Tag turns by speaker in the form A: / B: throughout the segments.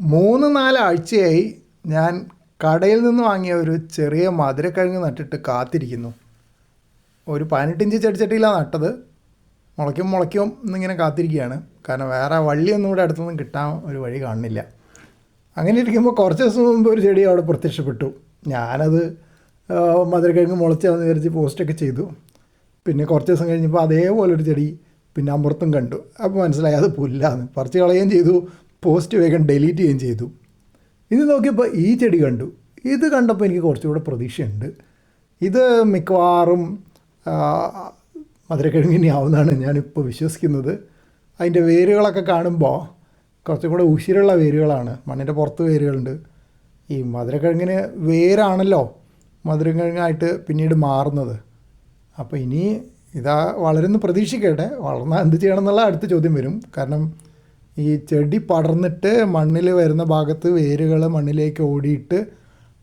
A: 3-4 ആഴ്ചയായി ഞാൻ കടയിൽ നിന്ന് വാങ്ങിയ ഒരു ചെറിയ മധുരക്കിഴങ്ങ് നട്ടിട്ട് കാത്തിരിക്കുന്നു. ഒരു 18 ഇഞ്ച് ചെടിച്ചട്ടിയിലാണ് നട്ടത്. മുളയ്ക്കും എന്നിങ്ങനെ കാത്തിരിക്കുകയാണ്. കാരണം വേറെ വള്ളിയൊന്നും ഇവിടെ അടുത്തൊന്നും കിട്ടാൻ ഒരു വഴി കാണുന്നില്ല. അങ്ങനെ ഇരിക്കുമ്പോൾ കുറച്ച് ദിവസം മുമ്പ് ഒരു ചെടി അവിടെ പ്രത്യക്ഷപ്പെട്ടു. ഞാനത് മധുരക്കിഴങ്ങ് മുളച്ചാന്ന് വിചാരിച്ച് പോസ്റ്റൊക്കെ ചെയ്തു. പിന്നെ കുറച്ച് ദിവസം കഴിഞ്ഞപ്പോൾ അതേപോലൊരു ചെടി പിന്നെ അമൃത്തും കണ്ടു. അപ്പോൾ മനസ്സിലായി അത് പുല്ലാന്ന്. പറിച്ച് കളയുകയും ചെയ്തു, പോസ്റ്റ് വേഗം ഡിലീറ്റ് ചെയ്യുകയും ചെയ്തു. ഇത് നോക്കിയപ്പോൾ ഈ ചെടി കണ്ടു. ഇത് കണ്ടപ്പോൾ എനിക്ക് കുറച്ചുകൂടെ പ്രതീക്ഷയുണ്ട്. ഇത് മിക്കവാറും മധുരക്കിഴങ്ങിനി ആവുമെന്നാണ് ഞാനിപ്പോൾ വിശ്വസിക്കുന്നത്. അതിൻ്റെ വേരുകളൊക്കെ കാണുമ്പോൾ കുറച്ചും കൂടെ ഉശിരുള്ള വേരുകളാണ്. മണ്ണിൻ്റെ പുറത്ത് വേരുകളുണ്ട്. ഈ മധുരക്കിഴങ്ങിന് വേരാണല്ലോ മധുരക്കിഴങ്ങായിട്ട് പിന്നീട് മാറുന്നത്. അപ്പോൾ ഇനി ഇതാ വളരുന്ന പ്രതീക്ഷിക്കട്ടെ. വളർന്നാൽ എന്ത് ചെയ്യണം എന്നുള്ള അടുത്ത ചോദ്യം വരും. കാരണം ഈ ചെടി പടർന്നിട്ട് മണ്ണിൽ വരുന്ന ഭാഗത്ത് വേരുകൾ മണ്ണിലേക്ക് ഓടിയിട്ട്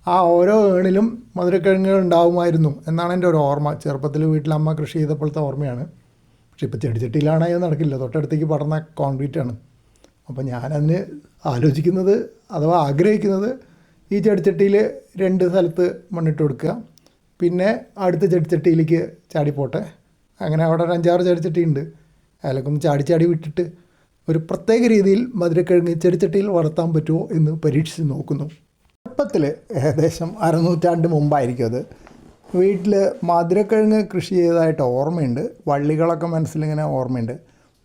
A: ആ ഓരോ ഏണിലും മധുരക്കിഴങ്ങുകൾ ഉണ്ടാവുമായിരുന്നു എന്നാണ് എൻ്റെ ഒരു ഓർമ്മ. ചെറുപ്പത്തിൽ വീട്ടിലമ്മ കൃഷി ചെയ്തപ്പോഴത്തെ ഓർമ്മയാണ്. പക്ഷെ ഇപ്പോൾ ചെടിച്ചട്ടിയിലാണെങ്കിൽ അത് നടക്കില്ല. തൊട്ടടുത്തേക്ക് പടർന്ന കോൺക്രീറ്റാണ്. അപ്പോൾ ഞാനതിന് ആലോചിക്കുന്നത് അഥവാ ആഗ്രഹിക്കുന്നത് ഈ ചെടിച്ചട്ടിയിൽ 2 സ്ഥലത്ത് മണ്ണിട്ട് കൊടുക്കുക, പിന്നെ അടുത്ത ചെടിച്ചട്ടിയിലേക്ക് ചാടിപ്പോട്ടെ. അങ്ങനെ അവിടെ ഒരു 5-6 ചെടിച്ചട്ടി ഉണ്ട്. അതിലൊക്കെ ഒന്ന് ചാടി വിട്ടിട്ട് ഒരു പ്രത്യേക രീതിയിൽ മധുരക്കിഴങ്ങ് ചെടിച്ചട്ടിയിൽ വളർത്താൻ പറ്റുമോ എന്ന് പരീക്ഷിച്ച് നോക്കുന്നു. ചെറുപ്പത്തിൽ ഏകദേശം 1/2 നൂറ്റാണ്ട് മുമ്പായിരിക്കും അത്. വീട്ടിൽ മധുരക്കിഴങ്ങ് കൃഷി ചെയ്തതായിട്ട് ഓർമ്മയുണ്ട്. വള്ളികളൊക്കെ മനസ്സിലിങ്ങനെ ഓർമ്മയുണ്ട്.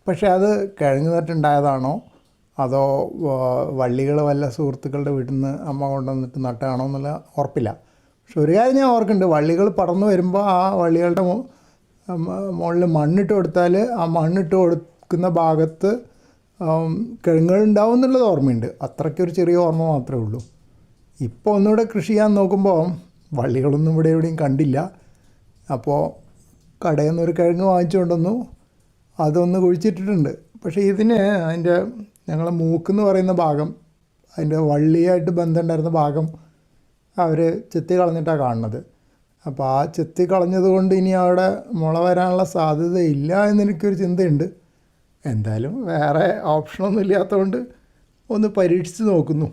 A: പക്ഷേ അത് കിഴങ്ങ് നട്ടുണ്ടായതാണോ അതോ വള്ളികൾ വല്ല സുഹൃത്തുക്കളുടെ വീട്ടിൽ നിന്ന് അമ്മ കൊണ്ടുവന്നിട്ട് നട്ടാണോ എന്നുള്ള ഉറപ്പില്ല. പക്ഷെ ഒരു കാര്യം ഞാൻ ഓർക്കുന്നുണ്ട്, വള്ളികൾ പടർന്നു വരുമ്പോൾ ആ വള്ളികളുടെ മുകളിൽ മണ്ണിട്ട് കൊടുത്താൽ ആ മണ്ണിട്ട് കൊടുക്കുന്ന ഭാഗത്ത് കിഴങ്ങുകൾ ഉണ്ടാവും എന്നുള്ളത് ഓർമ്മയുണ്ട്. അത്രയ്ക്കൊരു ചെറിയ ഓർമ്മ മാത്രമേ ഉള്ളൂ. ഇപ്പോൾ ഒന്നുകൂടെ കൃഷി ചെയ്യാൻ നോക്കുമ്പോൾ വള്ളികളൊന്നും ഇവിടെ എവിടെയും കണ്ടില്ല. അപ്പോൾ കടയിൽ നിന്നൊരു കിഴങ്ങ് വാങ്ങിച്ചു കൊണ്ടുവന്നു, അതൊന്ന് കുഴിച്ചിട്ടിട്ടുണ്ട്. പക്ഷേ ഇതിന് അതിൻ്റെ ഞങ്ങളെ മൂക്കെന്ന് പറയുന്ന ഭാഗം, അതിൻ്റെ വള്ളിയായിട്ട് ബന്ധമുണ്ടായിരുന്ന ഭാഗം അവർ ചെത്തി കളഞ്ഞിട്ടാണ് കാണുന്നത്. അപ്പോൾ ആ ചെത്തി കളഞ്ഞത് കൊണ്ട് ഇനി അവിടെ മുള വരാനുള്ള സാധ്യതയില്ല എന്നെനിക്കൊരു ചിന്തയുണ്ട്. എന്തായാലും വേറെ ഓപ്ഷനൊന്നും ഇല്ലാത്തതുകൊണ്ട് ഒന്ന് പരീക്ഷിച്ച് നോക്കുന്നു.